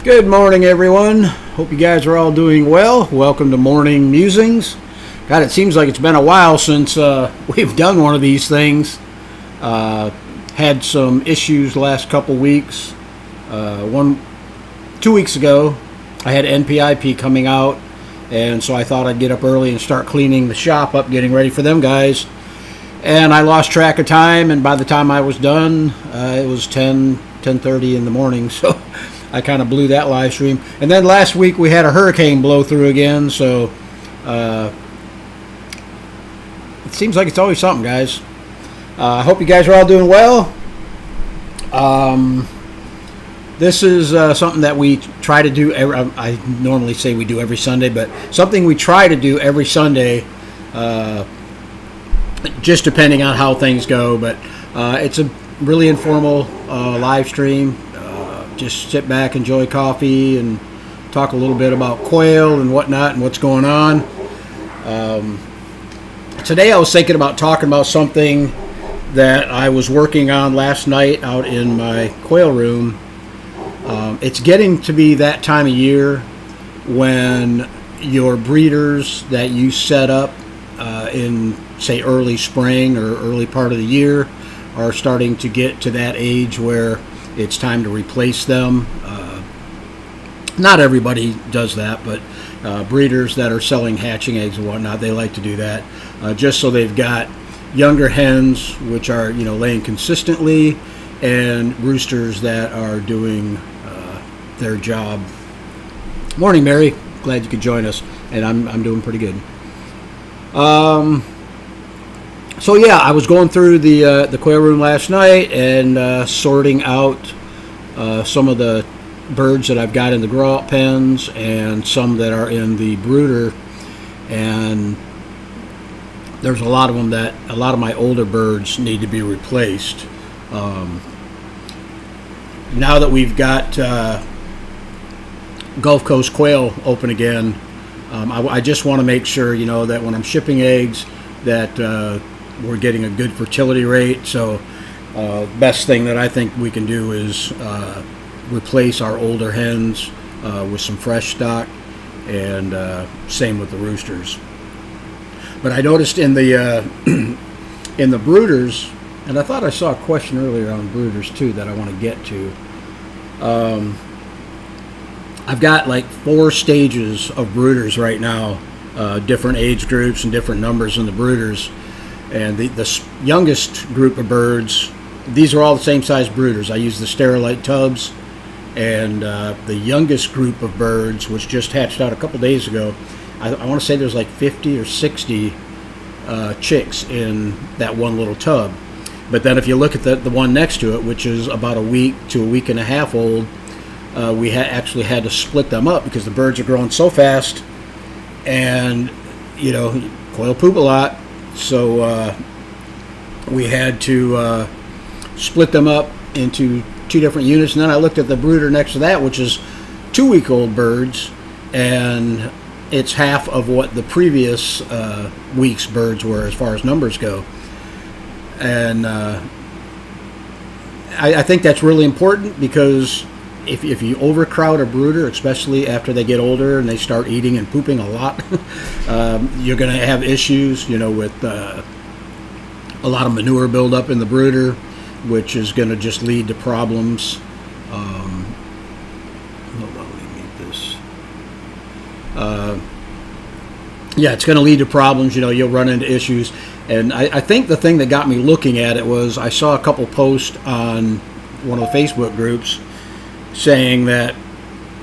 Good morning, everyone. Hope you guys are all doing well. Welcome to Morning Musings. God, it seems like it's been a while since we've done one of these things. Had some issues last couple weeks. 2 weeks ago, I had NPIP coming out, and so I thought I'd get up early and start cleaning the shop up, getting ready for them guys. And I lost track of time, and by the time I was done, it was 10:30 in the morning, so I kind of blew that live stream. And then last week we had a hurricane blow through again, so it seems like it's always something, guys. I hope you guys are all doing well. This is something that we try to do. I normally say we do every Sunday, but something we try to do every Sunday, just depending on how things go. But it's a really informal live stream. Just sit back, enjoy coffee, and talk a little bit about quail and whatnot and what's going on. Today I was thinking about talking about something that I was working on last night out in my quail room. It's getting to be that time of year when your breeders that you set up in, say, early spring or early part of the year are starting to get to that age where it's time to replace them. Not everybody does that, but breeders that are selling hatching eggs and whatnot, they like to do that just so they've got younger hens which are laying consistently, and roosters that are doing their job. Morning, Mary. Glad you could join us, and I'm doing pretty good. So yeah, I was going through the quail room last night and sorting out some of the birds that I've got in the grow-out pens and some that are in the brooder, and there's a lot of them that a lot of my older birds need to be replaced. Now that we've got Gulf Coast quail open again, I just want to make sure that when I'm shipping eggs that we're getting a good fertility rate. So best thing that I think we can do is replace our older hens with some fresh stock, and same with the roosters. But I noticed in the in the brooders, and I thought I saw a question earlier on brooders too that I want to get to. I've got like 4 stages of brooders right now, different age groups and different numbers in the brooders. And the youngest group of birds, these are all the same size brooders. I use the Sterilite tubs. And the youngest group of birds, which just hatched out a couple days ago, I want to say there's like 50 or 60 chicks in that one little tub. But then if you look at the one next to it, which is about a week to a week and a half old, we actually had to split them up because the birds are growing so fast, and quail poop a lot. So we had to split them up into 2 different units. And then I looked at the brooder next to that, which is 2-week-old birds, and it's half of what the previous week's birds were as far as numbers go. And I think that's really important, because if you overcrowd a brooder, especially after they get older and they start eating and pooping a lot, you're going to have issues, with a lot of manure buildup in the brooder, which is going to just lead to problems. Hold on, let me get this. Yeah, it's going to lead to problems. You'll run into issues. And I think the thing that got me looking at it was I saw a couple posts on one of the Facebook groups saying that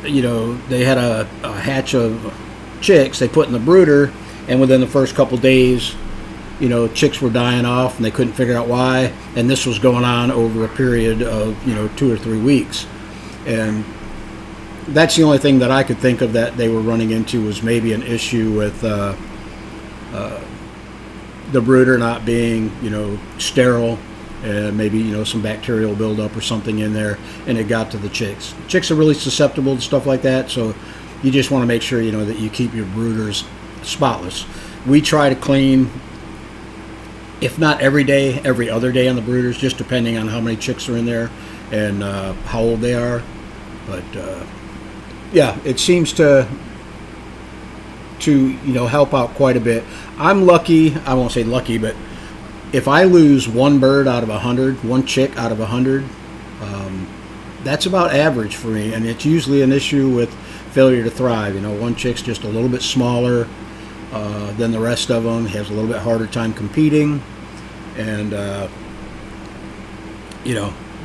they had a hatch of chicks they put in the brooder, and within the first couple days chicks were dying off and they couldn't figure out why, and this was going on over a period of 2 or 3 weeks. And that's the only thing that I could think of that they were running into, was maybe an issue with the brooder not being sterile, and maybe some bacterial buildup or something in there, and it got to the chicks. Chicks are really susceptible to stuff like that, so you just want to make sure that you keep your brooders spotless. We try to clean, if not every day, every other day on the brooders, just depending on how many chicks are in there and how old they are. But yeah, it seems to help out quite a bit. I'm lucky. I won't say lucky, but if I lose one bird out of 100, one chick out of 100, that's about average for me, and it's usually an issue with failure to thrive. One chick's just a little bit smaller than the rest of them, has a little bit harder time competing, and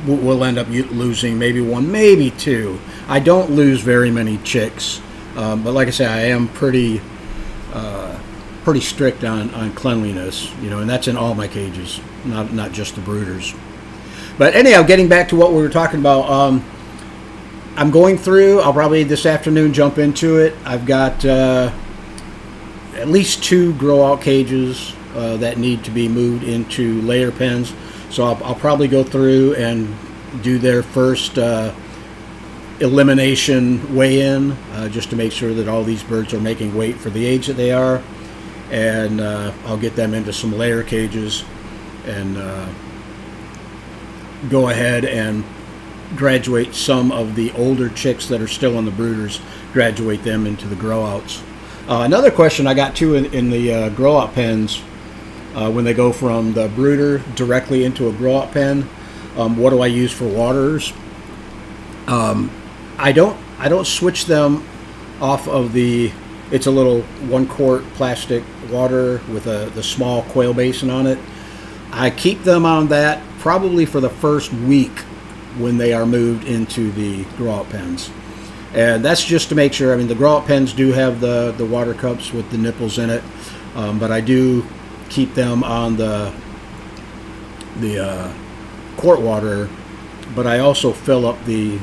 we'll end up losing maybe one, maybe two. I don't lose very many chicks, but like I say, I am pretty strict on cleanliness, and that's in all my cages, not just the brooders. But anyhow, getting back to what we were talking about, I'm going through. I'll probably this afternoon jump into it. I've got at least 2 grow out cages that need to be moved into layer pens. So I'll probably go through and do their first elimination weigh-in, just to make sure that all these birds are making weight for the age that they are. And I'll get them into some layer cages and go ahead and graduate some of the older chicks that are still in the brooders, graduate them into the grow outs. Another question I got too in the grow out pens, when they go from the brooder directly into a grow out pen, what do I use for waters? I don't switch them off of it's a little 1 quart plastic water with the small quail basin on it. I keep them on that probably for the first week when they are moved into the grow out pens. And that's just to make sure. I mean, the grow out pens do have the water cups with the nipples in it, but I do keep them on the quart water, but I also fill up the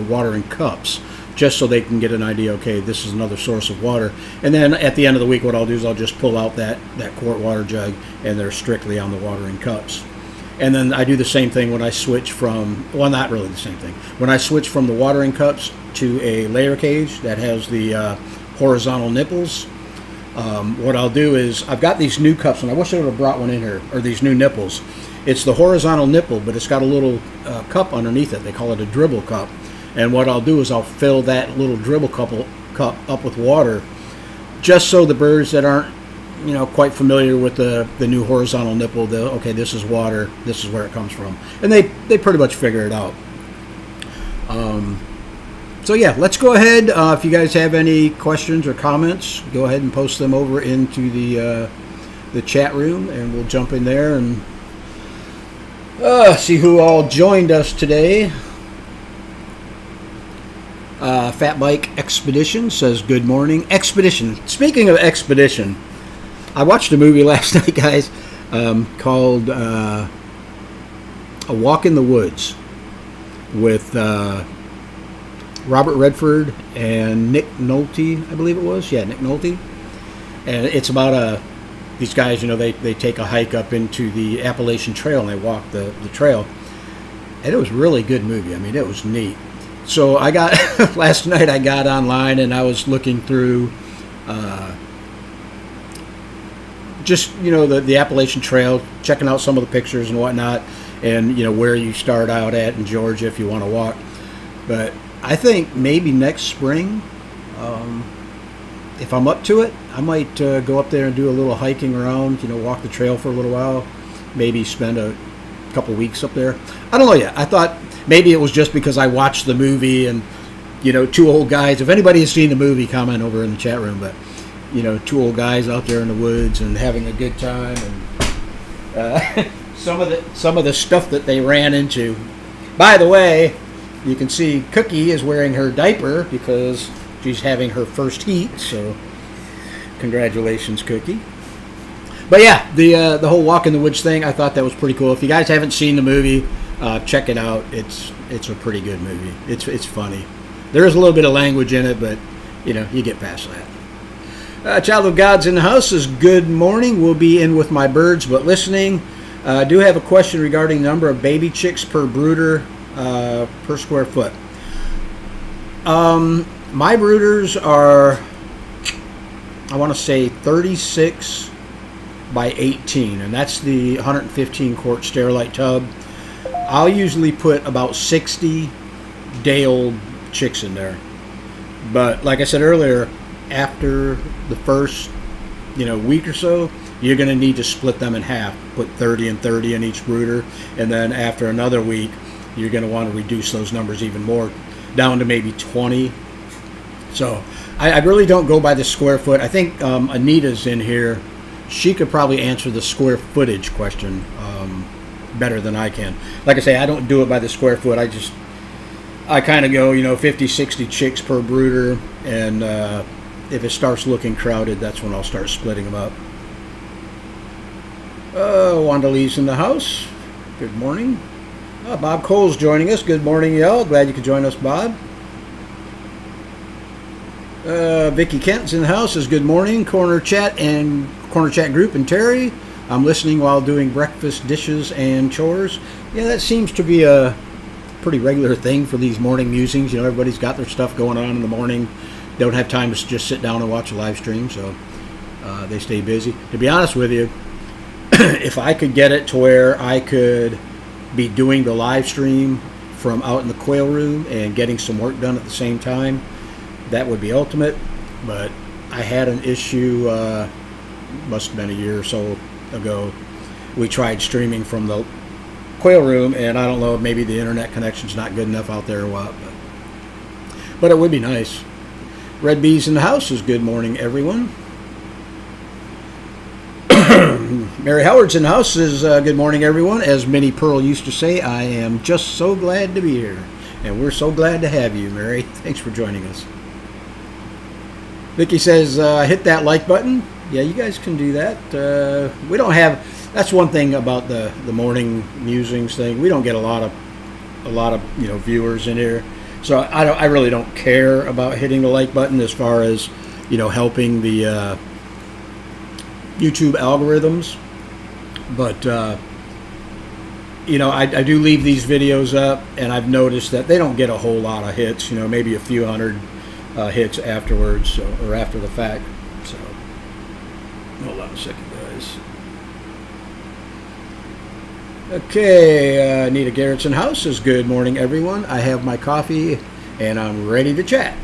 water in cups just so they can get an idea, okay, this is another source of water. And then at the end of the week, what I'll do is I'll just pull out that quart water jug, and they're strictly on the watering cups. And then I do the same thing when I switch from, well, not really the same thing. When I switch from the watering cups to a layer cage that has the horizontal nipples, what I'll do is, I've got these new cups, and I wish I would have brought one in here, or these new nipples. It's the horizontal nipple, but it's got a little cup underneath it. They call it a dribble cup. And what I'll do is I'll fill that little dribble cup up with water, just so the birds that aren't quite familiar with the new horizontal nipple, okay, this is water, this is where it comes from, and they pretty much figure it out. So yeah, let's go ahead. If you guys have any questions or comments, go ahead and post them over into the chat room, and we'll jump in there and see who all joined us today. Fat Bike Expedition says good morning. Expedition. Speaking of Expedition, I watched a movie last night, guys, called A Walk in the Woods with Robert Redford and Nick Nolte, I believe it was. Yeah, Nick Nolte. And it's about these guys, they take a hike up into the Appalachian Trail, and they walk the trail. And it was a really good movie. I mean, it was neat. So I got, last night I got online and I was looking through just, the Appalachian Trail, checking out some of the pictures and whatnot, and, where you start out at in Georgia if you want to walk. But I think maybe next spring, if I'm up to it, I might go up there and do a little hiking around, walk the trail for a little while, maybe spend a couple weeks up there. I don't know yet. I thought maybe it was just because I watched the movie and, 2 old guys. If anybody has seen the movie, comment over in the chat room. But, 2 old guys out there in the woods and having a good time, and some of the stuff that they ran into. By the way, you can see Cookie is wearing her diaper because she's having her first heat. So, congratulations, Cookie. But yeah, the whole Walk in the Woods thing, I thought that was pretty cool. If you guys haven't seen the movie, check it out. It's a pretty good movie. It's funny. There is a little bit of language in it, but you get past that. Child of God's in the house says good morning. We'll be in with my birds, but listening. I do have a question regarding the number of baby chicks per brooder per square foot. My brooders are, I want to say 36 by 18, and that's the 115 quart Sterilite tub. I'll usually put about 60 day-old chicks in there. But like I said earlier, after the first week or so, you're going to need to split them in half. Put 30 and 30 in each brooder, and then after another week, you're going to want to reduce those numbers even more, down to maybe 20. So I really don't go by the square foot. I think Anita's in here. She could probably answer the square footage question better than I can. Like I say, I don't do it by the square foot. I kind of go, 50, 60 chicks per brooder, and if it starts looking crowded, that's when I'll start splitting them up. Wanda Lee's in the house. Good morning. Bob Cole's joining us. Good morning, y'all. Glad you could join us, Bob. Vicki Kent's in the house. Says good morning, Corner Chat Group and Terry. I'm listening while doing breakfast, dishes, and chores. Yeah, that seems to be a pretty regular thing for these morning musings. Everybody's got their stuff going on in the morning. Don't have time to just sit down and watch a live stream, so they stay busy. To be honest with you, if I could get it to where I could be doing the live stream from out in the quail room and getting some work done at the same time, that would be ultimate. But I had an issue, must have been a year or so ago. We tried streaming from the quail room, and I don't know, maybe the internet connection's not good enough out there or what, but it would be nice. Red Bees in the house is good morning, everyone. Mary Howard's in the house is good morning, everyone. As Minnie Pearl used to say, I am just so glad to be here, and we're so glad to have you, Mary. Thanks for joining us. Vicki says, hit that like button. Yeah, you guys can do that. We don't have. That's one thing about the morning musings thing. We don't get a lot of viewers in here, so I really don't care about hitting the like button as far as helping the YouTube algorithms. But I do leave these videos up, and I've noticed that they don't get a whole lot of hits. Maybe a few hundred hits afterwards or after the fact. So hold on a second, guys. Okay, Anita Garrett's in house says good morning, everyone. I have my coffee and I'm ready to chat.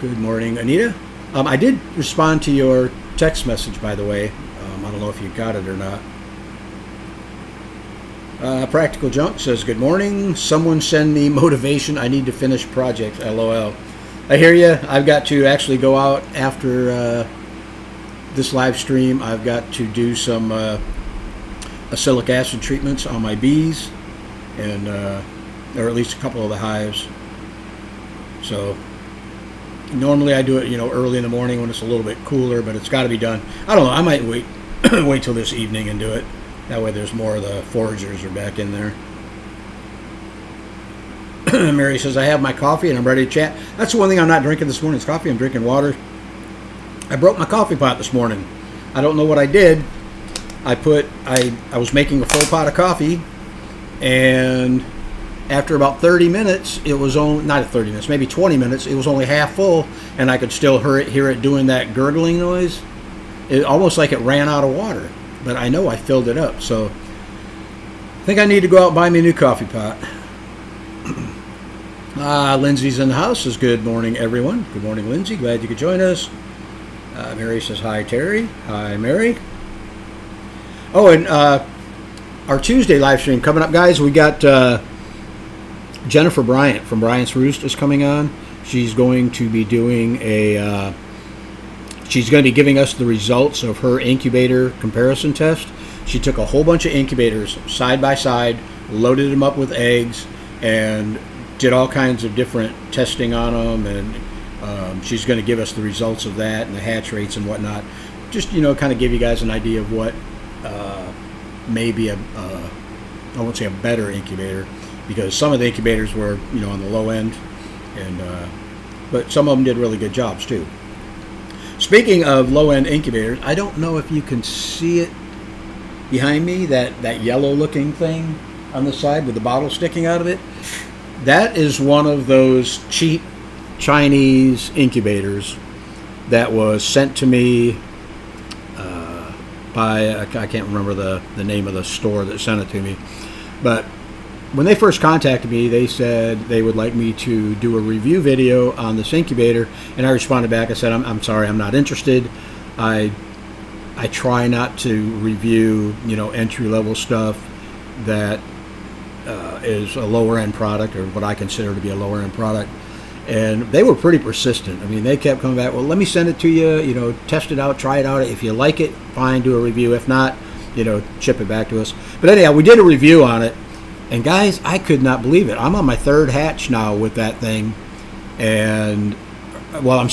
Good morning, Anita. I did respond to your text message, by the way. I don't know if you got it or not. Practical Junk says good morning. Someone send me motivation. I need to finish project. LOL. I hear you. I've got to actually go out after this live stream. I've got to do some acrylic acid treatments on my bees, and or at least a couple of the hives. So normally I do it early in the morning when it's a little bit cooler, but it's got to be done. I don't know, I might wait till this evening and do it. That way there's more of the foragers are back in there. Mary says I have my coffee and I'm ready to chat. That's the one thing I'm not drinking this morning is coffee. I'm drinking water. I broke my coffee pot this morning. I don't know what I did. I was making a full pot of coffee, and after about 30 minutes, it was only, not 30 minutes, maybe 20 minutes, it was only half full, and I could still hear it doing that gurgling noise. It almost like it ran out of water, but I know I filled it up, so I think I need to go out and buy me a new coffee pot. Lindsay's in the house. Says good morning, everyone. Good morning, Lindsay. Glad you could join us. Mary says hi, Terry. Hi, Mary. Oh, and our Tuesday live stream coming up, guys. We got Jennifer Bryant from Bryant's Roost is coming on. She's going to be doing she's going to be giving us the results of her incubator comparison test. She took a whole bunch of incubators side by side, loaded them up with eggs, and did all kinds of different testing on them. And she's going to give us the results of that and the hatch rates and whatnot. Just, kind of give you guys an idea of what maybe I won't say a better incubator, because some of the incubators were, on the low end, and but some of them did really good jobs too. Speaking of low-end incubators, I don't know if you can see it behind me, that yellow-looking thing on the side with the bottle sticking out of it. That is one of those cheap Chinese incubators that was sent to me by, I can't remember the name of the store that sent it to me, but when they first contacted me, they said they would like me to do a review video on this incubator, and I responded back. I said, I'm sorry, I'm not interested. I try not to review, entry-level stuff that is a lower-end product, or what I consider to be a lower-end product. And they were pretty persistent. I mean, they kept coming back, well, let me send it to you, test it out, try it out. If you like it, fine, do a review. If not, ship it back to us. But anyhow, we did a review on it. And guys, I could not believe it. I'm on my third hatch now with that thing. And, well, I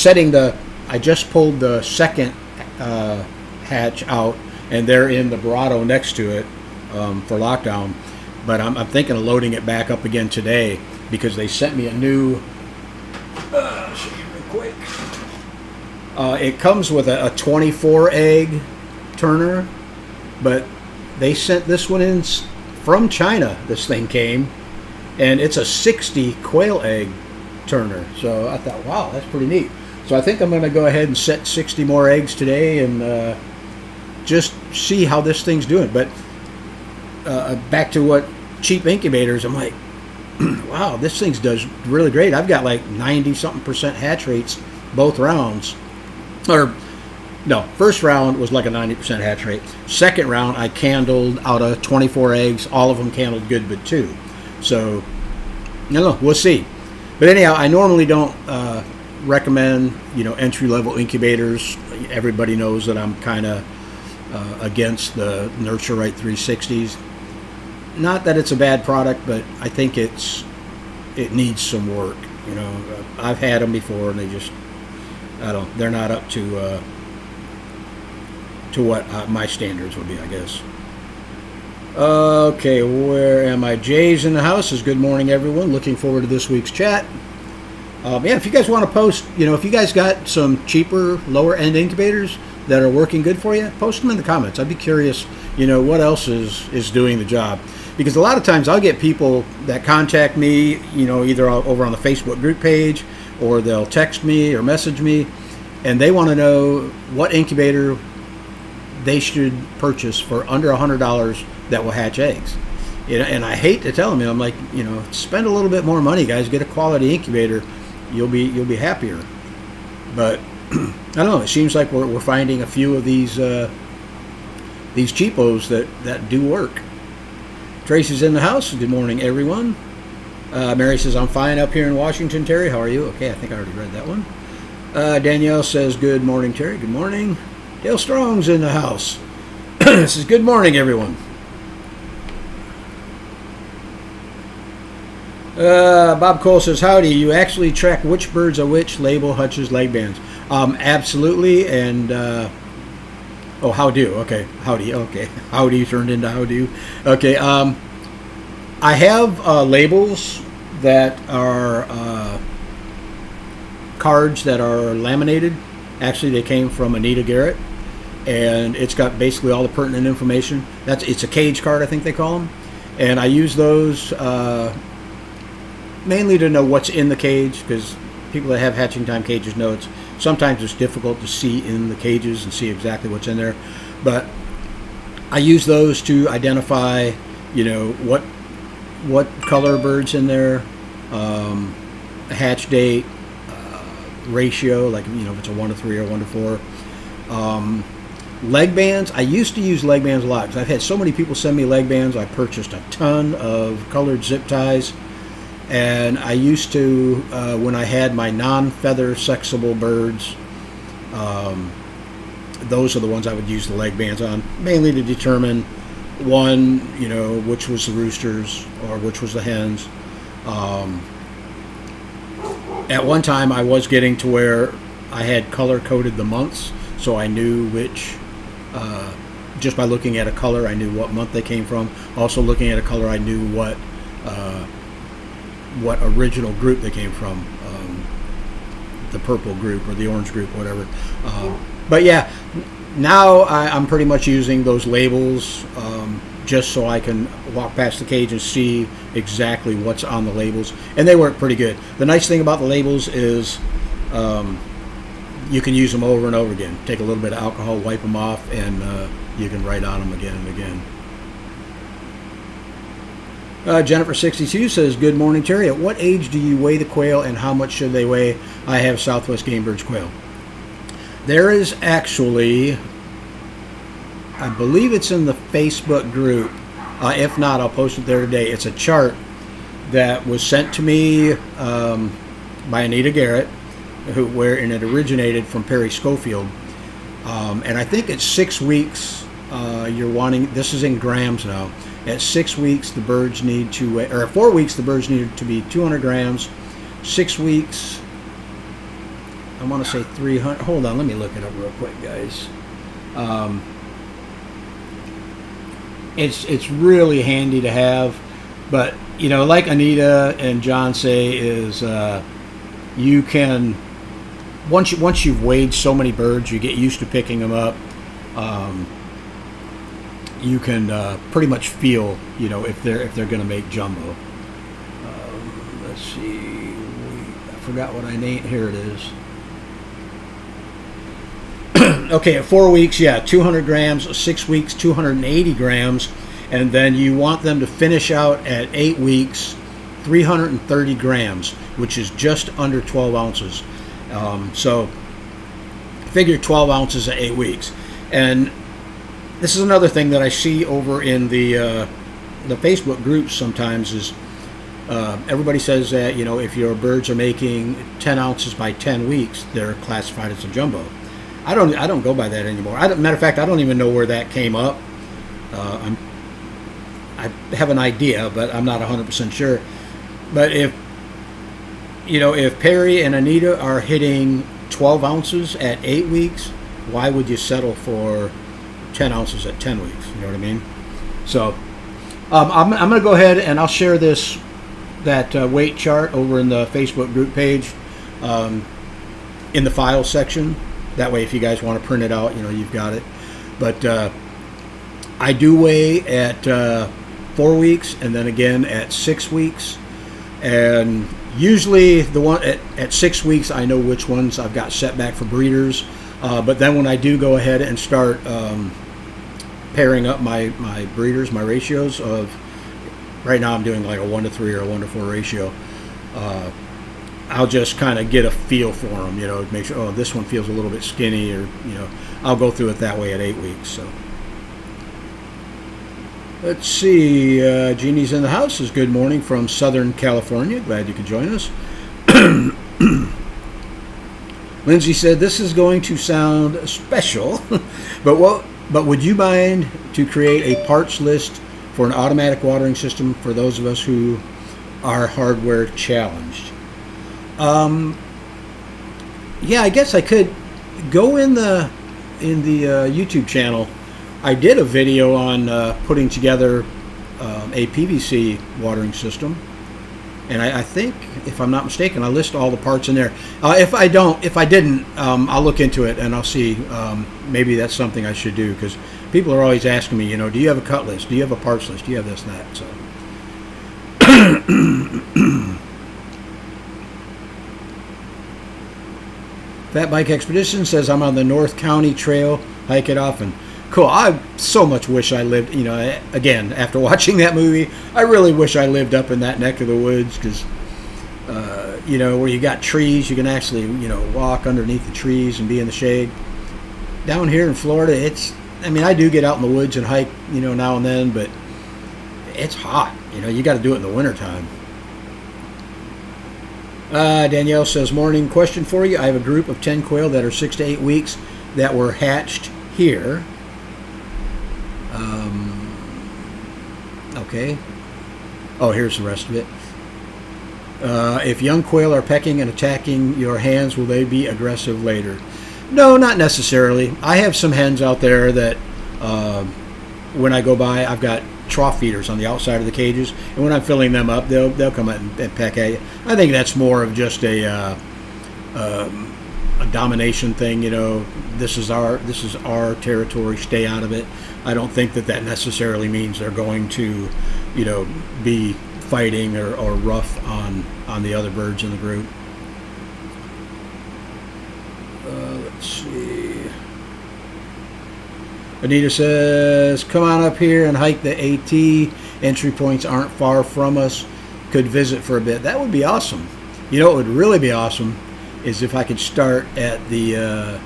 just pulled the second hatch out, and they're in the Barado next to it for lockdown. But I'm thinking of loading it back up again today, because they sent me a new... I'll show you real quick. It comes with a 24 egg turner, but they sent this one in from China. This thing came, and it's a 60 quail egg turner. So I thought, wow, that's pretty neat. So I think I'm going to go ahead and set 60 more eggs today, and just see how this thing's doing. But back to what cheap incubators, I'm like, wow, this thing does really great. I've got like 90-something% hatch rates both rounds. Or, no, first round was like a 90% hatch rate. Second round, I candled out of 24 eggs. All of them candled good but 2. So, we'll see. But anyhow, I normally don't recommend, entry-level incubators. Everybody knows that I'm kind of against the Nurture Right 360s. Not that it's a bad product, but I think it needs some work. I've had them before, and they're not up to what my standards would be, I guess. Okay, where am I? Jay's in the house. Says good morning, everyone. Looking forward to this week's chat. If you guys want to post, if you guys got some cheaper, lower end incubators that are working good for you, post them in the comments. I'd be curious, what else is doing the job. Because a lot of times I'll get people that contact me, either over on the Facebook group page, or they'll text me or message me, and they want to know what incubator they should purchase for under $100 that will hatch eggs. And I hate to tell them, I'm like, spend a little bit more money, guys. Get a quality incubator. You'll be happier. But I don't know. It seems like we're finding a few of these cheapos that do work. Tracy's in the house. Good morning, everyone. Mary says, I'm fine up here in Washington. Terry, how are you? Okay, I think I already read that one. Danielle says, good morning, Terry. Good morning. Dale Strong's in the house. Says, good morning, everyone. Bob Cole says, howdy. You actually track which birds are which, label, hutches, leg bands. Absolutely. And how do? Okay, howdy. Okay, howdy turned into how do. Okay. I have labels that are cards that are laminated. Actually, they came from Anita Garrett, and it's got basically all the pertinent information. It's a cage card, I think they call them, and I use those mainly to know what's in the cage, because people that have hatching time cages know sometimes it's difficult to see in the cages and see exactly what's in there. But I use those to identify, what color bird's in there, hatch date, ratio, like if it's a 1 to 3 or 1 to 4. Leg bands, I used to use leg bands a lot because I've had so many people send me leg bands. I purchased a ton of colored zip ties, and I used to when I had my non-feather sexable birds, those are the ones I would use the leg bands on, mainly to determine one, which was the roosters or which was the hens. At one time, I was getting to where I had color-coded the months, so I knew which, just by looking at a color, I knew what month they came from. Also, looking at a color, I knew what original group they came from, the purple group or the orange group, whatever. But yeah, now I'm pretty much using those labels just so I can walk past the cage and see exactly what's on the labels, and they work pretty good. The nice thing about the labels is you can use them over and over again. Take a little bit of alcohol, wipe them off, and you can write on them again and again. Jennifer62 says, good morning, Terry. At what age do you weigh the quail and how much should they weigh? I have Southwest Game Birds quail. There is actually, I believe it's in the Facebook group. If not, I'll post it there today. It's a chart that was sent to me by Anita Garrett, and it originated from Perry Schofield. And I think it's 6 weeks. You're wanting, this is in grams now. At 6 weeks, the birds need to weigh, or at 4 weeks, the birds need to be 200 grams. 6 weeks, I want to say 300. Hold on, let me look it up real quick, guys. It's really handy to have, but you know, like Anita and John say, is you can once you've weighed so many birds, you get used to picking them up. You can pretty much feel, you know, if they're going to make jumbo. Let's see, I forgot what I named. Here it is. Okay, at 4 weeks, yeah, 200 grams. 6 weeks, 280 grams, and then you want them to finish out at 8 weeks, 330 grams, which is just under 12 ounces. So figure 12 ounces at 8 weeks, and this is another thing that I see over in the Facebook groups sometimes is everybody says that, you know, if your birds are making 10 ounces by 10 weeks, they're classified as a jumbo. I don't go by that anymore. Matter of fact, I don't even know where that came up. I have an idea, but I'm not 100% sure. But if Perry and Anita are hitting 12 ounces at 8 weeks, why would you settle for 10 ounces at 10 weeks? You know what I mean? So I'm going to go ahead and I'll share that weight chart over in the Facebook group page in the file section. That way, if you guys want to print it out, you know, you've got it. But I do weigh at 4 weeks and then again at 6 weeks. And usually the one at 6 weeks, I know which ones I've got set back for breeders. But then when I do go ahead and start pairing up my breeders, my ratios of, right now I'm doing like a 1-to-3 or a 1-to-4 ratio. I'll just kind of get a feel for them, you know, make sure, oh, this one feels a little bit skinny, or, you know, I'll go through it that way at 8 weeks. So let's see, Jeannie's in the house. Is good morning from Southern California. Glad you could join us. Lindsay said, this is going to sound special, but would you mind to create a parts list for an automatic watering system for those of us who are hardware challenged? Yeah, I guess I could go in the YouTube channel. I did a video on putting together a PVC watering system, and I think, if I'm not mistaken, I list all the parts in there. If I didn't, I'll look into it and I'll see. Maybe that's something I should do, because people are always asking me, you know, do you have a cut list? Do you have a parts list? Do you have this and that? So. Fat Bike Expedition says, I'm on the North County Trail, hike it often. Cool. I so much wish I lived, you know, again, after watching that movie, I really wish I lived up in that neck of the woods, because, you know, where you got trees, you can actually, you know, walk underneath the trees and be in the shade. Down here in Florida, I do get out in the woods and hike, you know, now and then, but it's hot. You know, you got to do it in the wintertime. Danielle says, morning, question for you. I have a group of 10 quail that are 6 to 8 weeks that were hatched here. Okay. Oh, here's the rest of it. If young quail are pecking and attacking your hands, will they be aggressive later? No, not necessarily. I have some hens out there that when I go by, I've got trough feeders on the outside of the cages, and when I'm filling them up, they'll come out and peck at you. I think that's more of just a domination thing. You know, this is our territory. Stay out of it. I don't think that necessarily means they're going to, you know, be fighting or rough on the other birds in the group. Let's see. Anita says, come on up here and hike the AT entry points aren't far from us, could visit for a bit. That would be awesome. You know, what would really be awesome is if I could start at the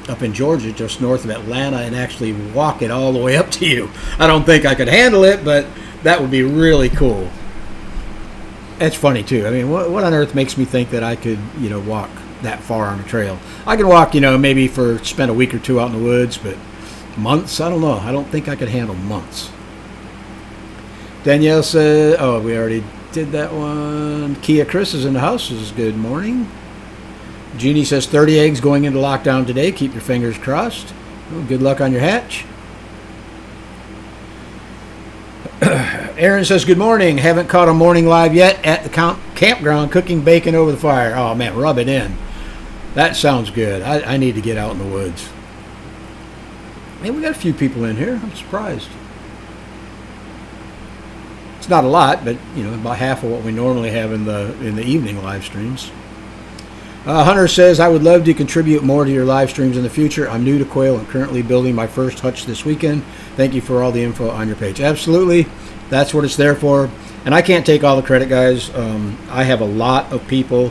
up in Georgia, just north of Atlanta, and actually walk it all the way up to you. I don't think I could handle it, but that would be really cool. It's funny too. I mean, what on earth makes me think that I could, walk that far on a trail? I can walk, maybe spend a week or two out in the woods, but months, I don't know. I don't think I could handle months. Danielle said, oh, we already did that one. Kia Chris is in the house. Good morning. Jeannie says 30 eggs going into lockdown today. Keep your fingers crossed. Well, good luck on your hatch. Aaron says, good morning. Haven't caught a morning live yet at the campground cooking bacon over the fire. Oh, man, rub it in. That sounds good. I need to get out in the woods. Man, we got a few people in here. I'm surprised. It's not a lot, but, about half of what we normally have in the evening live streams. Hunter says, I would love to contribute more to your live streams in the future. I'm new to Quail and currently building my first hutch this weekend. Thank you for all the info on your page. Absolutely. That's what it's there for. And I can't take all the credit, guys. I have a lot of people,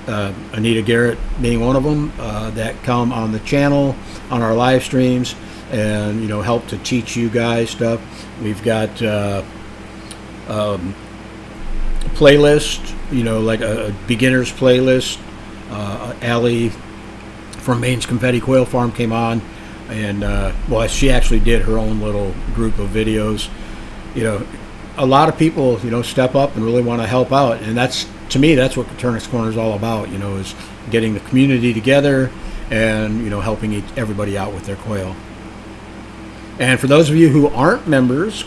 Anita Garrett being one of them, that come on the channel, on our live streams, and, help to teach you guys stuff. We've got playlist, like a beginner's playlist. Allie from Maine's Confetti Quail Farm came on, and she actually did her own little group of videos. A lot of people step up and really want to help out, and to me that's what Coturnix Corner is all about. Is getting the community together and helping everybody out with their quail. And for those of you who aren't members,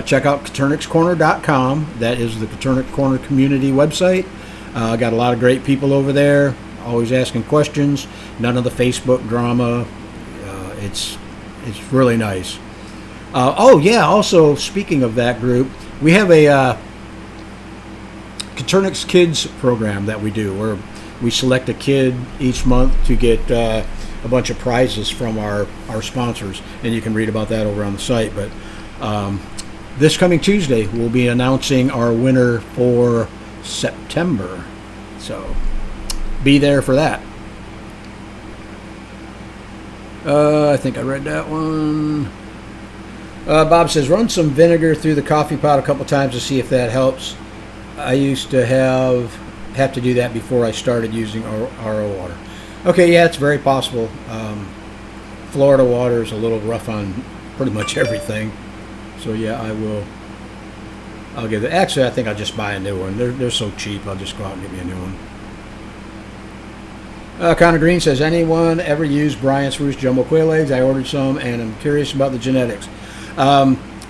check out CoturnixCorner.com. That is the Coturnix Corner community website. Got a lot of great people over there, always asking questions. None of the Facebook drama. It's really nice. Also, speaking of that group, we have a Coturnix Kids program that we do, where we select a kid each month to get a bunch of prizes from our sponsors, and you can read about that over on the site. But this coming Tuesday, we'll be announcing our winner for September, so be there for that. I think I read that one. Bob says, run some vinegar through the coffee pot a couple times to see if that helps. I used to have to do that before I started using RO water. Okay, yeah, it's very possible. Florida water is a little rough on pretty much everything, so yeah, I'll give it. Actually, I think I'll just buy a new one. They're so cheap. I'll just go out and get me a new one. Connor Green says, anyone ever used Bryant's Roost Jumbo Quail eggs? I ordered some, and I'm curious about the genetics.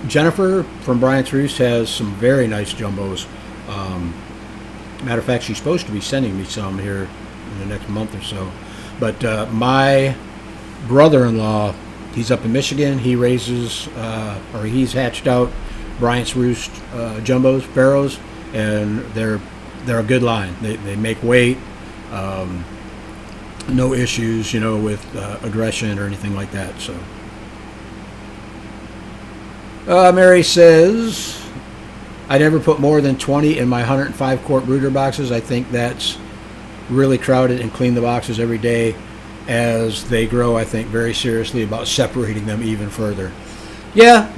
Jennifer from Bryant's Roost has some very nice jumbos. Matter of fact, she's supposed to be sending me some here in the next month or so. But my brother-in-law, he's up in Michigan. He raises, he's hatched out Bryant's Roost jumbos, Pharaohs, and they're a good line. They make weight, no issues, with aggression or anything like that. So, Mary says, I never put more than 20 in my 105 quart brooder boxes. I think that's really crowded, and clean the boxes every day. As they grow, I think very seriously about separating them even further. Yeah,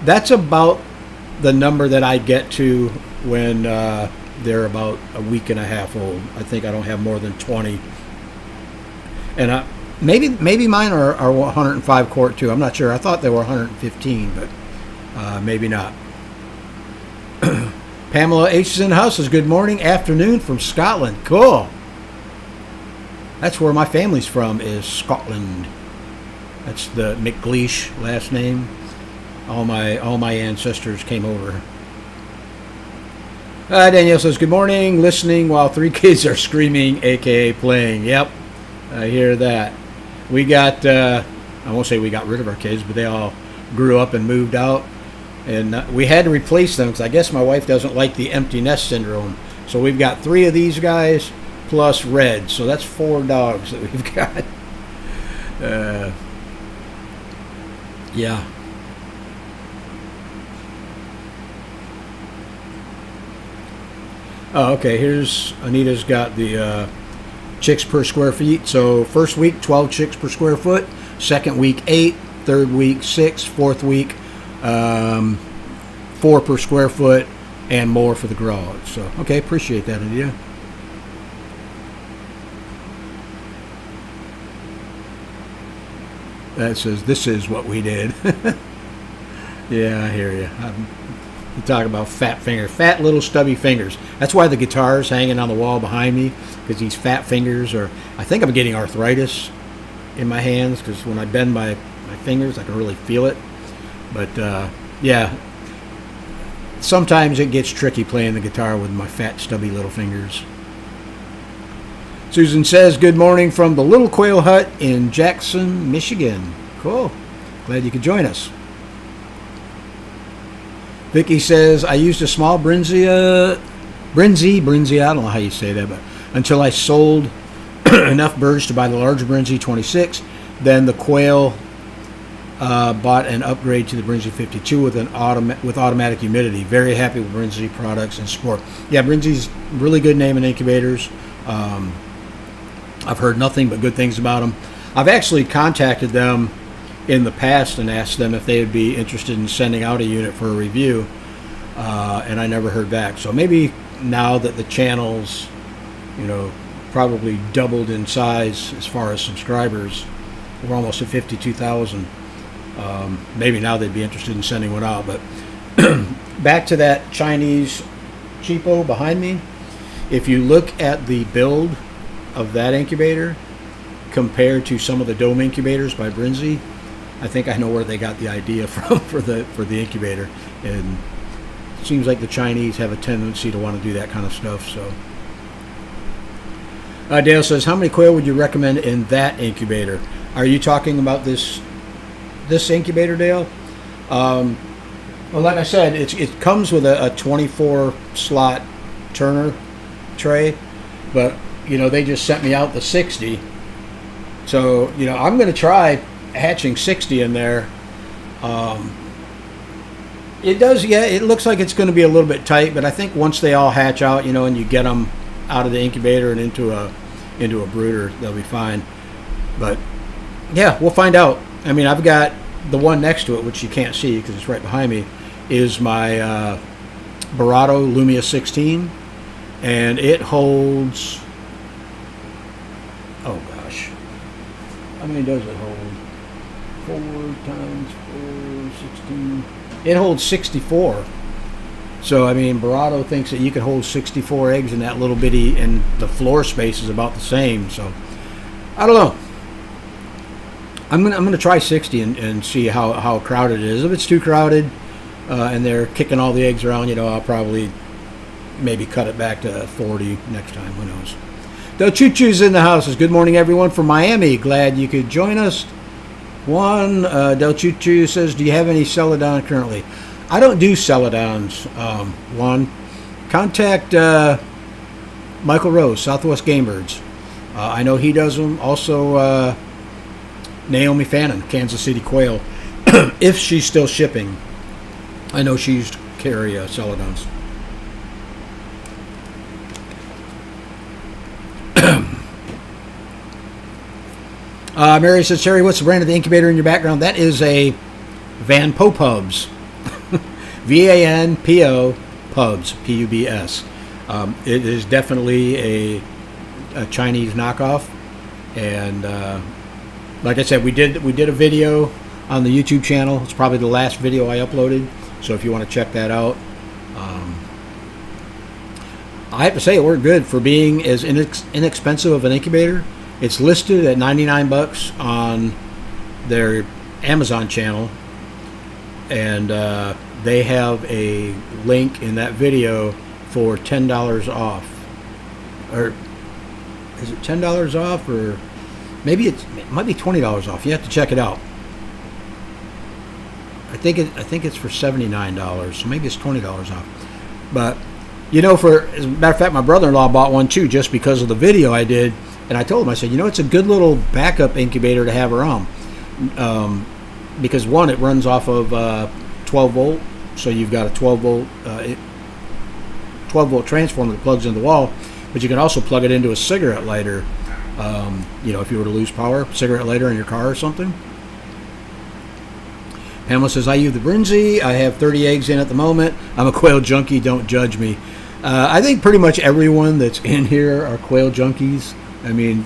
that's about the number that I get to when they're about a week and a half old. I think I don't have more than 20. And maybe mine are 105 quart too. I'm not sure. I thought they were 115, but maybe not. Pamela H. is in the house. Says, good morning, afternoon from Scotland. Cool. That's where my family's from, is Scotland. That's the McLeish last name. All my ancestors came over. Danielle says, good morning, listening while 3 kids are screaming, aka playing. Yep, I hear that. We got, I won't say we got rid of our kids, but they all grew up and moved out. And we had to replace them because I guess my wife doesn't like the empty nest syndrome. So we've got 3 of these guys plus Red. So that's 4 dogs that we've got. Yeah. Oh, okay. Here's Anita's got the chicks per square feet. So first week 12 chicks per square foot, second week 8, third week 6, fourth week 4 per square foot, and more for the garage. So okay, appreciate that, Anita. That says this is what we did. Yeah, I hear you. You talk about fat fingers, fat little stubby fingers. That's why the guitar's hanging on the wall behind me, because these fat fingers are. I think I'm getting arthritis in my hands, because when I bend my fingers, I can really feel it. But yeah, sometimes it gets tricky playing the guitar with my fat stubby little fingers. Susan says, good morning from the Little Quail Hut in Jackson, Michigan. Cool. Glad you could join us. Vicky says, I used a small Brinzy, I don't know how you say that, but until I sold enough birds to buy the larger Brinzy 26. Then the Quail bought an upgrade to the Brinzy 52 with automatic humidity. Very happy with Brinzy products and support. Yeah, Brinzy's really good name in incubators. I've heard nothing but good things about them. I've actually contacted them in the past and asked them if they would be interested in sending out a unit for a review, and I never heard back. So maybe now that the channel's, probably doubled in size as far as subscribers, we're almost at 52,000. Maybe now they'd be interested in sending one out. But back to that Chinese cheapo behind me. If you look at the build of that incubator compared to some of the dome incubators by Brinzy, I think I know where they got the idea from for the incubator. And it seems like the Chinese have a tendency to want to do that kind of stuff. So Dale says, how many quail would you recommend in that incubator? Are you talking about this incubator, Dale? Well, like I said, it comes with a 24 slot Turner tray, but they just sent me out the 60. So I'm going to try hatching 60 in there. It does, yeah, it looks like it's going to be a little bit tight, but I think once they all hatch out, and you get them out of the incubator and into a brooder, they'll be fine. But yeah, we'll find out. I mean, I've got the one next to it, which you can't see because it's right behind me, is my Barato Lumia 16, and it holds, oh gosh, how many does it hold? 4 times 4, 16. It holds 64. So, I mean, Barato thinks that you could hold 64 eggs in that little bitty, and the floor space is about the same. So, I don't know. I'm gonna try 60 and see how crowded it is. If it's too crowded and they're kicking all the eggs around, I'll probably maybe cut it back to 40 next time. Who knows? Del Choo-Choo's in the house. Good morning, everyone from Miami. Glad you could join us. Del Choo-Choo says, do you have any Celadon currently? I don't do Celadons. Contact Michael Rose, Southwest Game Birds. I know he does them. Also, Naomi Fannin, Kansas City Quail. If she's still shipping. I know she used to carry Celadons. Mary says, Terry, what's the brand of the incubator in your background? That is a Van Po Pubs. VANPO Pubs, PUBS. It is definitely a Chinese knockoff. And like I said, we did a video on the YouTube channel. It's probably the last video I uploaded. So if you want to check that out. I have to say it worked good for being as inexpensive of an incubator. It's listed at $99 on their Amazon channel, and they have a link in that video for $10 off. Or is it $10 off, or maybe it might be $20 off? You have to check it out. I think it's for $79, so maybe it's $20 off. But as a matter of fact, my brother-in-law bought one too, just because of the video I did. And I told him, I said, it's a good little backup incubator to have around. Because one, it runs off of 12 volt. So you've got a 12 12-volt transformer that plugs in the wall, but you can also plug it into a cigarette lighter. If you were to lose power, cigarette lighter in your car or something. Pamela says, I use the Brinzy. I have 30 eggs in at the moment. I'm a quail junkie. Don't judge me. I think pretty much everyone that's in here are quail junkies. I mean,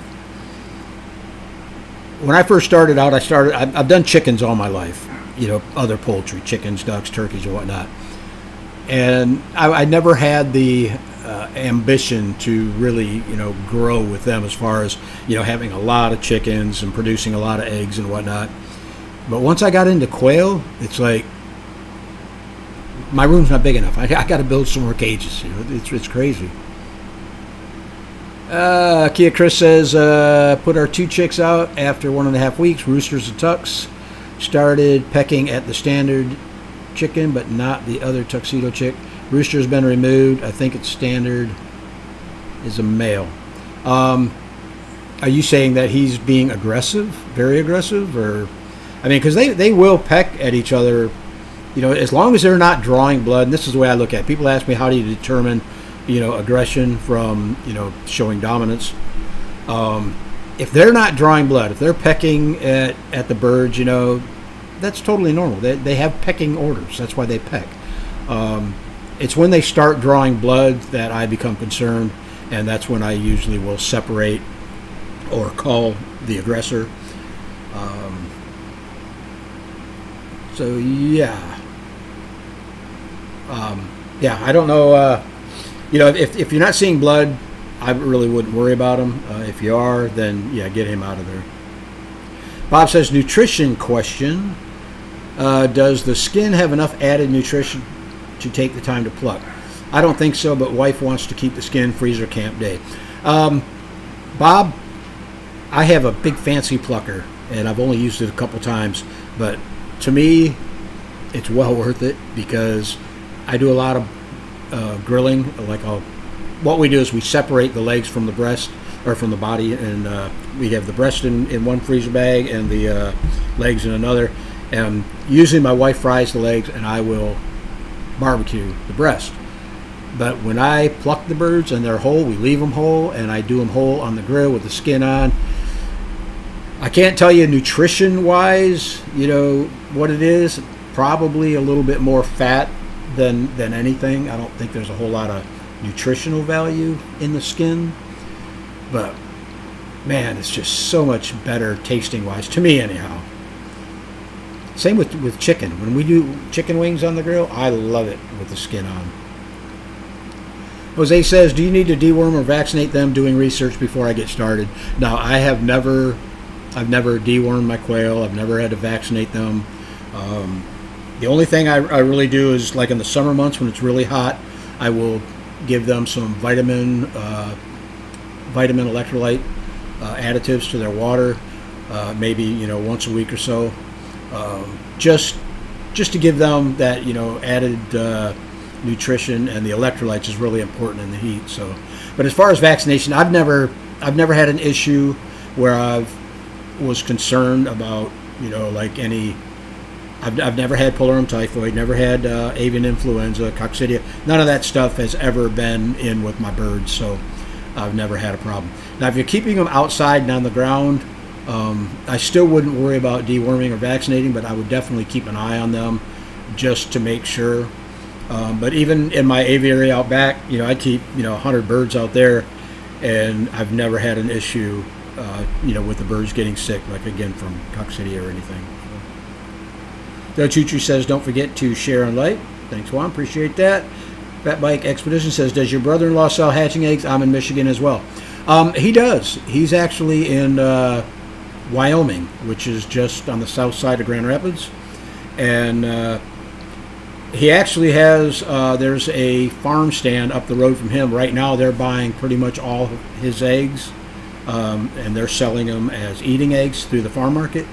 when I first started out, I've done chickens all my life. Other poultry, chickens, ducks, turkeys, and whatnot. And I never had the ambition to really, grow with them as far as, having a lot of chickens and producing a lot of eggs and whatnot. But once I got into quail, it's like my room's not big enough. I got to build some more cages. It's crazy. Kia Chris says, put our 2 chicks out after 1.5 weeks. Roosters and tucks started pecking at the standard chicken, but not the other tuxedo chick. Rooster's been removed. I think it's standard is a male. Are you saying that he's being aggressive, very aggressive, or? I mean, because they will peck at each other, as long as they're not drawing blood. And this is the way I look at it. People ask me, how do you determine, aggression from, showing dominance? If they're not drawing blood, if they're pecking at the birds, that's totally normal. They have pecking orders. That's why they peck. It's when they start drawing blood that I become concerned, and that's when I usually will separate or call the aggressor. So yeah, I don't know. If you're not seeing blood, I really wouldn't worry about him. If you are, then yeah, get him out of there. Bob says, nutrition question: does the skin have enough added nutrition to take the time to pluck? I don't think so, but wife wants to keep the skin freezer camp day. Bob, I have a big fancy plucker, and I've only used it a couple times, but to me, it's well worth it because I do a lot of grilling. What we do is we separate the legs from the breast or from the body, and we have the breast in one freezer bag and the legs in another. And usually my wife fries the legs, and I will barbecue the breast. But when I pluck the birds and they're whole, we leave them whole, and I do them whole on the grill with the skin on. I can't tell you nutrition-wise, what it is. Probably a little bit more fat than anything. I don't think there's a whole lot of nutritional value in the skin. But, man, it's just so much better tasting-wise, to me anyhow. Same with chicken. When we do chicken wings on the grill, I love it with the skin on. Jose says, do you need to deworm or vaccinate them? Doing research before I get started. No, I've never dewormed my quail. I've never had to vaccinate them. The only thing I really do is, like in the summer months when it's really hot, I will give them some vitamin electrolyte additives to their water, maybe once a week or so, just to give them that added nutrition, and the electrolytes is really important in the heat. So, but as far as vaccination, I've never had an issue where was concerned about any. I've never had pulmonary typhoid, never had avian influenza, coccidia. None of that stuff has ever been in with my birds, so I've never had a problem. Now, if you're keeping them outside and on the ground, I still wouldn't worry about deworming or vaccinating, but I would definitely keep an eye on them just to make sure. But even in my aviary out back, I keep 100 birds out there, and I've never had an issue, with the birds getting sick, like again from coccidia or anything. Joe Chuchu says, don't forget to share and like. Thanks, Juan. Appreciate that. Fat Bike Expedition says, does your brother-in-law sell hatching eggs? I'm in Michigan as well. He does. He's actually in Wyoming, which is just on the south side of Grand Rapids. And he actually has, there's a farm stand up the road from him. Right now they're buying pretty much all of his eggs, and they're selling them as eating eggs through the farm market.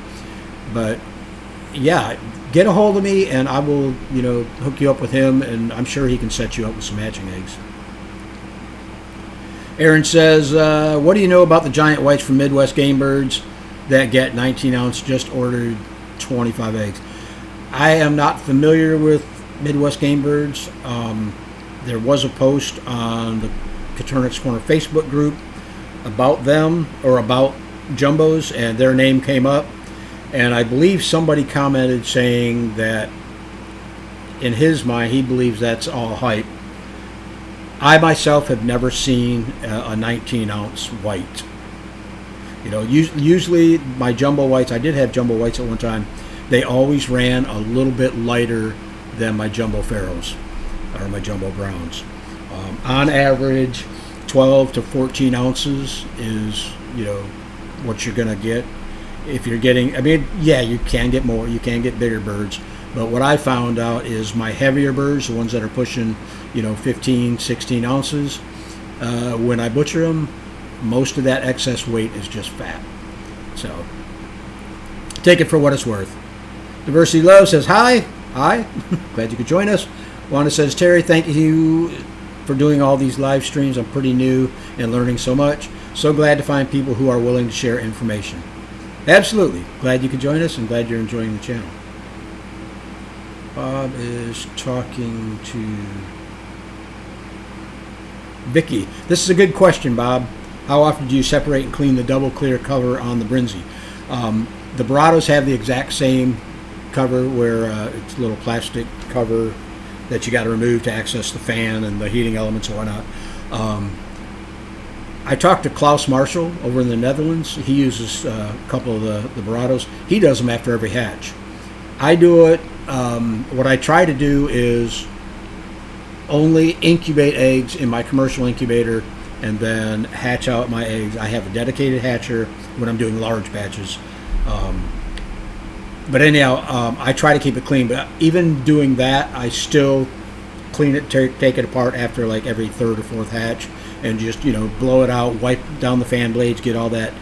But yeah, get a hold of me and I will, hook you up with him, and I'm sure he can set you up with some hatching eggs. Aaron says, what do you know about the giant whites from Midwest Game Birds that get 19 ounce, just ordered 25 eggs? I am not familiar with Midwest Game Birds. There was a post on the Coturnix Corner Facebook group about them, or about jumbos, and their name came up. And I believe somebody commented saying that in his mind, he believes that's all hype. I myself have never seen a 19-ounce white. You know, usually my jumbo whites, I did have jumbo whites at one time, they always ran a little bit lighter than my jumbo Pharaohs or my jumbo browns. On average, 12 to 14 ounces is, you know, what you're going to get. If you're getting, I mean, yeah, you can get more, you can get bigger birds, but what I found out is my heavier birds, the ones that are pushing, you know, 15, 16 ounces, when I butcher them, most of that excess weight is just fat. So take it for what it's worth. Diversity Love says hi. Glad you could join us. Wanda says, Terry, thank you for doing all these live streams. I'm pretty new and learning so much. So glad to find people who are willing to share information. Absolutely. Glad you could join us and glad you're enjoying the channel. Bob is talking to Vicky. This is a good question, Bob. How often do you separate and clean the double clear cover on the Brinzy? The Barados have the exact same cover, where it's a little plastic cover that you got to remove to access the fan and the heating elements and whatnot. I talked to Klaus Marshall over in the Netherlands. He uses a couple of the Barados. He does them after every hatch. I do it. What I try to do is only incubate eggs in my commercial incubator and then hatch out my eggs. I have a dedicated hatcher when I'm doing large batches. But anyhow, I try to keep it clean. But even doing that, I still clean it, take it apart after like every third or fourth hatch, and just, you know, blow it out, wipe down the fan blades, get all that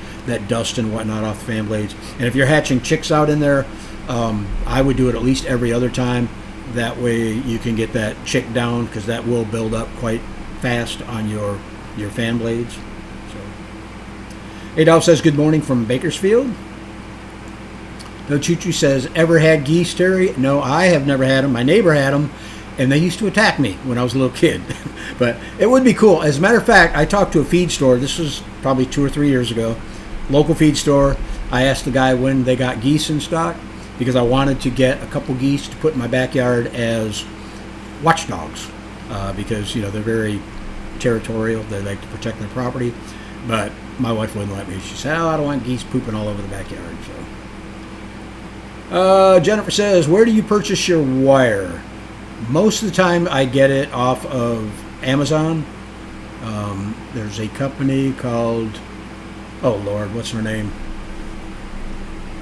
dust and whatnot off the fan blades. And if you're hatching chicks out in there, I would do it at least every other time. That way you can get that chick down, because that will build up quite fast on your fan blades. So, Adolph says good morning from Bakersfield. No Choo Choo says, ever had geese, Terry? No, I have never had them. My neighbor had them, and they used to attack me when I was a little kid. But it would be cool. As a matter of fact, I talked to a feed store. This was probably 2 or 3 years ago. Local feed store. I asked the guy when they got geese in stock, because I wanted to get a couple geese to put in my backyard as watchdogs, because, you know, they're very territorial. They like to protect their property. But my wife wouldn't let me. She said, oh, I don't want geese pooping all over the backyard. So Jennifer says, where do you purchase your wire? Most of the time I get it off of Amazon. There's a company called, oh Lord, what's her name?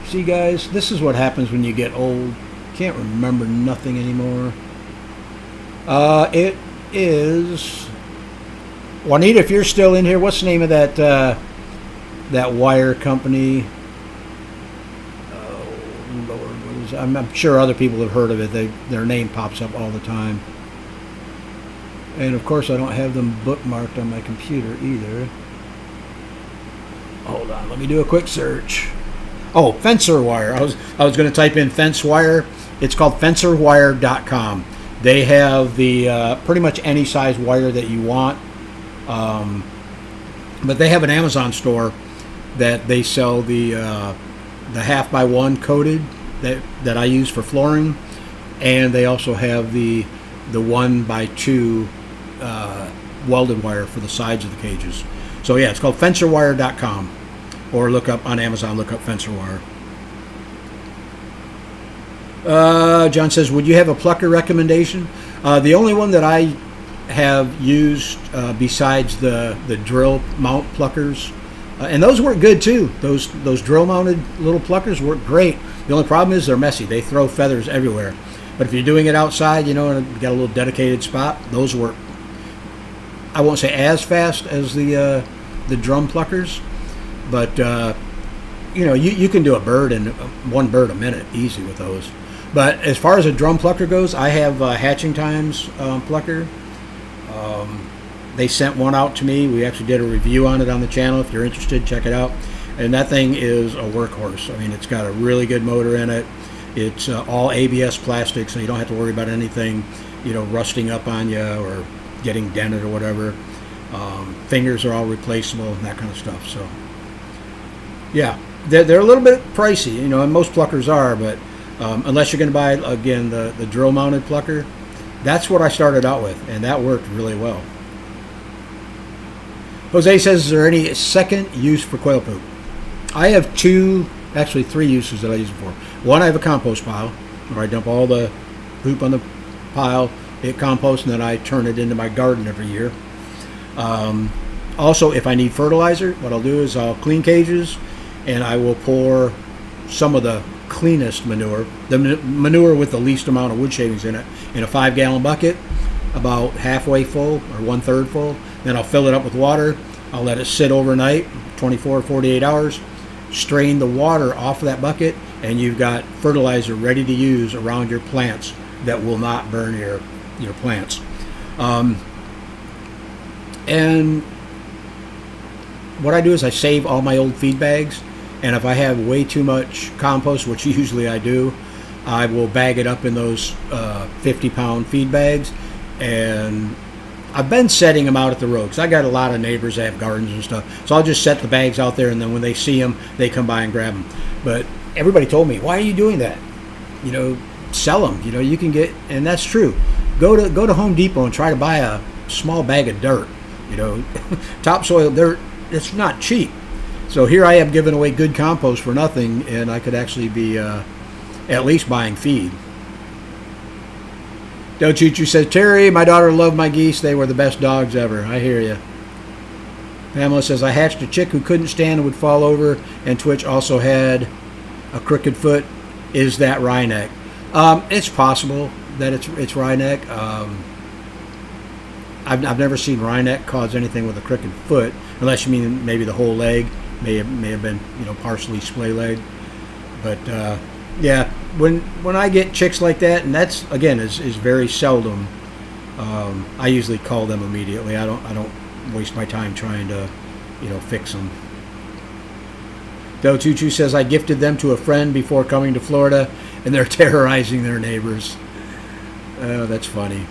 See, guys, this is what happens when you get old. Can't remember nothing anymore. It is, Juanita, if you're still in here, what's the name of that wire company? Oh Lord, what is it? I'm sure other people have heard of it. Their name pops up all the time. And of course I don't have them bookmarked on my computer either. Hold on, let me do a quick search. Oh, Fencer Wire. I was going to type in Fence Wire. It's called FencerWire.com. They have the pretty much any size wire that you want. But they have an Amazon store that they sell the 1/2x1 coated that I use for flooring, and they also have the 1x2 welded wire for the sides of the cages. So yeah, it's called FencerWire.com. Or look up on Amazon, look up Fencer Wire. John says, would you have a plucker recommendation? The only one that I have used besides the drill mount pluckers, and those work good too. Those drill mounted little pluckers work great. The only problem is they're messy. They throw feathers everywhere. But if you're doing it outside, you know, and you've got a little dedicated spot, those work, I won't say as fast as the drum pluckers, but you know, you can do one bird a minute easy with those. But as far as a drum plucker goes, I have Hatching Times plucker. They sent one out to me. We actually did a review on it on the channel. If you're interested, check it out. And that thing is a workhorse. I mean, it's got a really good motor in it. It's all ABS plastic, so you don't have to worry about anything, you know, rusting up on you or getting dented or whatever. Fingers are all replaceable and that kind of stuff. So yeah, they're a little bit pricey, you know, and most pluckers are, but unless you're going to buy, again, the drill mounted plucker, that's what I started out with, and that worked really well. Jose says, is there any second use for quail poop? I have two, actually three uses that I use it for. One, I have a compost pile where I dump all the poop on the pile, it composts, and then I turn it into my garden every year. Also, if I need fertilizer, what I'll do is I'll clean cages, and I will pour some of the cleanest manure, the manure with the least amount of wood shavings in it, in a 5-gallon bucket, about halfway full or 1/3 full. Then I'll fill it up with water. I'll let it sit overnight, 24 or 48 hours. Strain the water off of that bucket, and you've got fertilizer ready to use around your plants that will not burn your plants. And what I do is I save all my old feed bags, and if I have way too much compost, which usually I do, I will bag it up in those 50-pound feed bags, and I've been setting them out at the road because I got a lot of neighbors that have gardens and stuff, so I'll just set the bags out there, and then when they see them, they come by and grab them. But everybody told me, why are you doing that? You know, sell them. You know, you can get, and that's true. Go to Home Depot and try to buy a small bag of dirt. You know, topsoil dirt, it's not cheap. So here I am giving away good compost for nothing, and I could actually be at least buying feed. Del Choo says, Terry, my daughter loved my geese. They were the best dogs ever. I hear you. Pamela says, I hatched a chick who couldn't stand and would fall over, and Twitch also had a crooked foot. Is that wryneck? It's possible that it's wryneck. I've never seen wryneck cause anything with a crooked foot, unless you mean maybe the whole leg may have been, you know, partially splay leg. But yeah, when I get chicks like that, and that's again is very seldom, I usually call them immediately. I don't waste my time trying to, you know, fix them. Del Choo Choo says, I gifted them to a friend before coming to Florida, and they're terrorizing their neighbors. Oh, that's funny.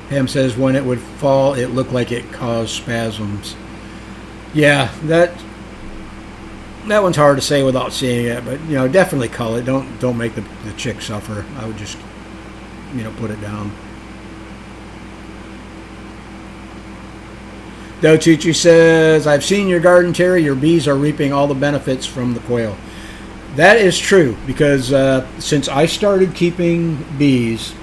Pam says, when it would fall, it looked like it caused spasms. Yeah, that one's hard to say without seeing it, but, you know, definitely cull it. Don't make the chick suffer. I would just, you know, put it down. Del Choo Choo says, I've seen your garden, Terry. Your bees are reaping all the benefits from the quail. That is true, because since I started keeping bees,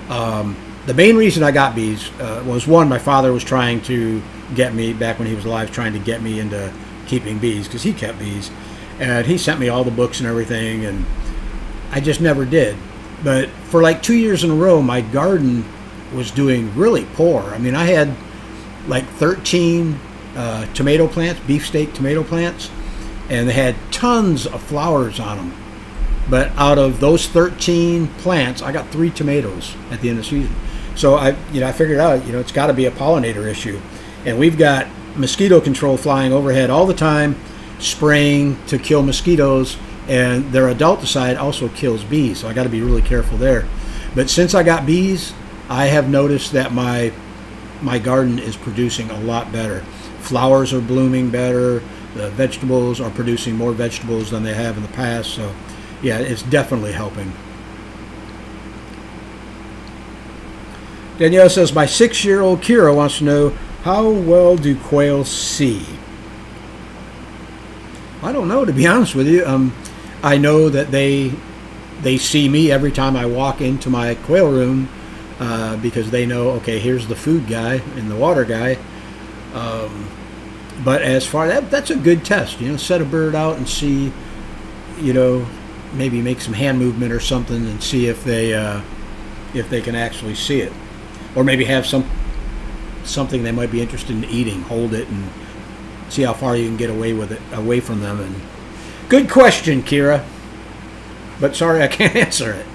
the main reason I got bees was, one, my father was trying to get me, back when he was alive, trying to get me into keeping bees, because he kept bees. And he sent me all the books and everything, and I just never did. But for like 2 years in a row, my garden was doing really poor. I mean, I had like 13 tomato plants, beefsteak tomato plants, and they had tons of flowers on them. But out of those 13 plants, I got 3 tomatoes at the end of the season. So I figured out, you know, it's got to be a pollinator issue. And we've got mosquito control flying overhead all the time, spraying to kill mosquitoes, and their adulticide also kills bees. So I got to be really careful there. But since I got bees, I have noticed that my garden is producing a lot better. Flowers are blooming better. The vegetables are producing more vegetables than they have in the past. So yeah, it's definitely helping. Danielle says, my 6-year-old Kira wants to know, how well do quail see? I don't know, to be honest with you. I know that they see me every time I walk into my quail room, because they know, okay, here's the food guy and the water guy. But as far that's a good test, you know, set a bird out and see, you know, maybe make some hand movement or something and see if they can actually see it, or maybe have something they might be interested in eating. Hold it and see how far you can get away from them. And good question, Kira, but sorry I can't answer it.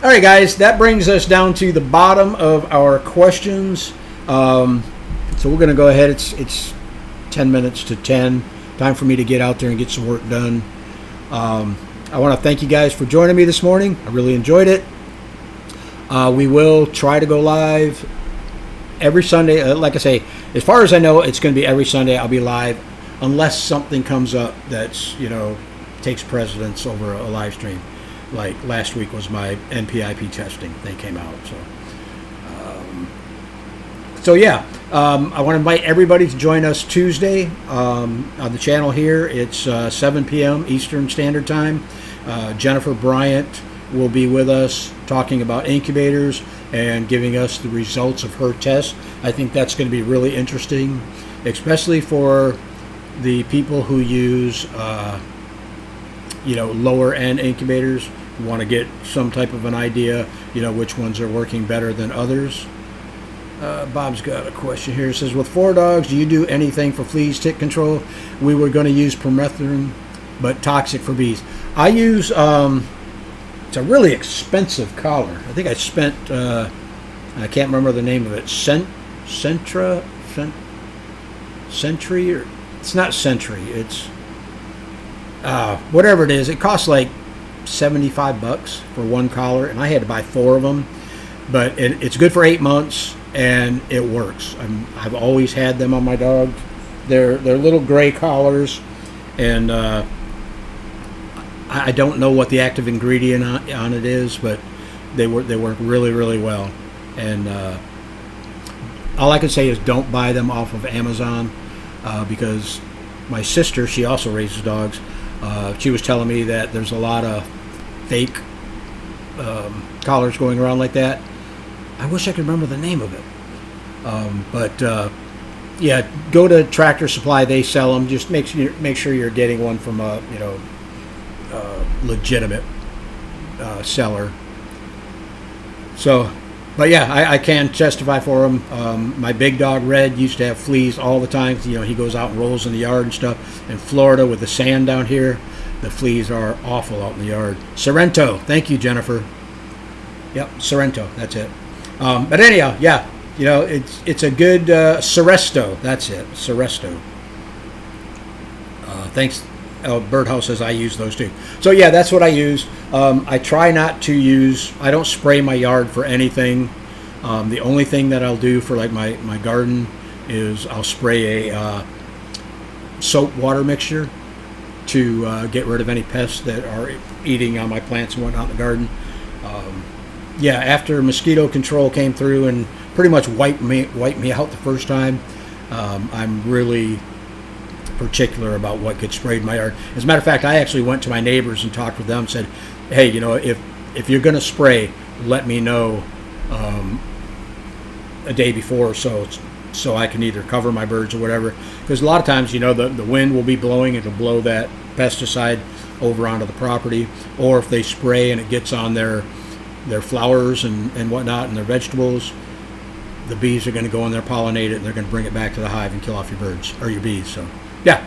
All right, guys, that brings us down to the bottom of our questions. So we're going to go ahead. It's 10 minutes to 10. Time for me to get out there and get some work done. I want to thank you guys for joining me this morning. I really enjoyed it. We will try to go live every Sunday. Like I say, as far as I know, it's going to be every Sunday I'll be live, unless something comes up that's, takes precedence over a live stream. Like last week was my NPIP testing. They came out. So yeah, I want to invite everybody to join us Tuesday on the channel here. It's 7 p.m. Eastern Standard Time. Jennifer Bryant will be with us talking about incubators and giving us the results of her test. I think that's going to be really interesting, especially for the people who use lower end incubators, who want to get some type of an idea, which ones are working better than others. Bob's got a question here. It says, with 4 dogs, do you do anything for fleas, tick control? We were going to use permethrin, but toxic for bees. I use, it's a really expensive collar. I think I spent, I can't remember the name of it, Sentry, or it's not Sentry, it's, whatever it is. It costs like $75 for one collar, and I had to buy 4 of them. But it's good for 8 months, and it works. I've always had them on my dogs. They're little gray collars, and I don't know what the active ingredient on it is, but they work really, really well. And all I can say is don't buy them off of Amazon, because my sister, she also raises dogs. She was telling me that there's a lot of fake collars going around like that. I wish I could remember the name of it. Yeah, go to Tractor Supply. They sell them. Just make sure you're getting one from a legitimate seller. So, but yeah, I can testify for them. My big dog Red used to have fleas all the time. He goes out and rolls in the yard and stuff. In Florida, with the sand down here, the fleas are awful out in the yard. Sorrento, thank you, Jennifer. Yep, Sorrento, that's it. But anyhow, yeah, it's a good Seresto. That's it, Seresto. Thanks. Birdhouse says I use those too. So yeah, that's what I use. I try not to use. I don't spray my yard for anything. The only thing that I'll do for like my garden is I'll spray a soap water mixture to get rid of any pests that are eating on my plants and whatnot in the garden. Yeah, after mosquito control came through and pretty much wiped me out the first time, I'm really particular about what gets sprayed in my yard. As a matter of fact, I actually went to my neighbors and talked with them and said, hey, if you're going to spray, let me know a day before so I can either cover my birds or whatever. Because a lot of times, the wind will be blowing, it'll blow that pesticide over onto the property. Or if they spray and it gets on their flowers and whatnot and their vegetables, the bees are going to go in there, pollinate it, and they're going to bring it back to the hive and kill off your birds or your bees. So yeah.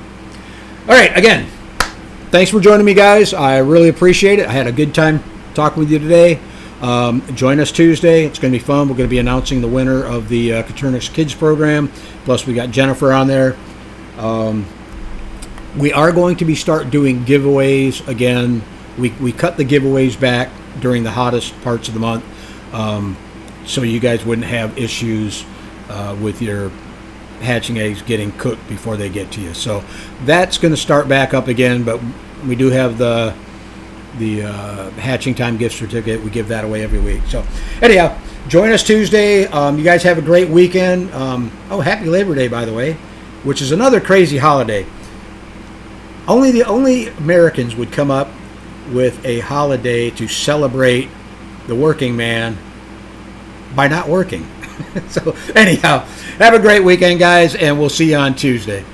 All right, again, thanks for joining me, guys. I really appreciate it. I had a good time talking with you today. Join us Tuesday. It's going to be fun. We're going to be announcing the winner of the Coturnix Kids program. Plus we got Jennifer on there. We are going to start doing giveaways again. We cut the giveaways back during the hottest parts of the month, so you guys wouldn't have issues with your hatching eggs getting cooked before they get to you. So that's going to start back up again, but we do have the hatching time gift certificate. We give that away every week. So anyhow, join us Tuesday. You guys have a great weekend. Happy Labor Day, by the way, which is another crazy holiday. Only Americans would come up with a holiday to celebrate the working man by not working. So anyhow, have a great weekend, guys, and we'll see you on Tuesday.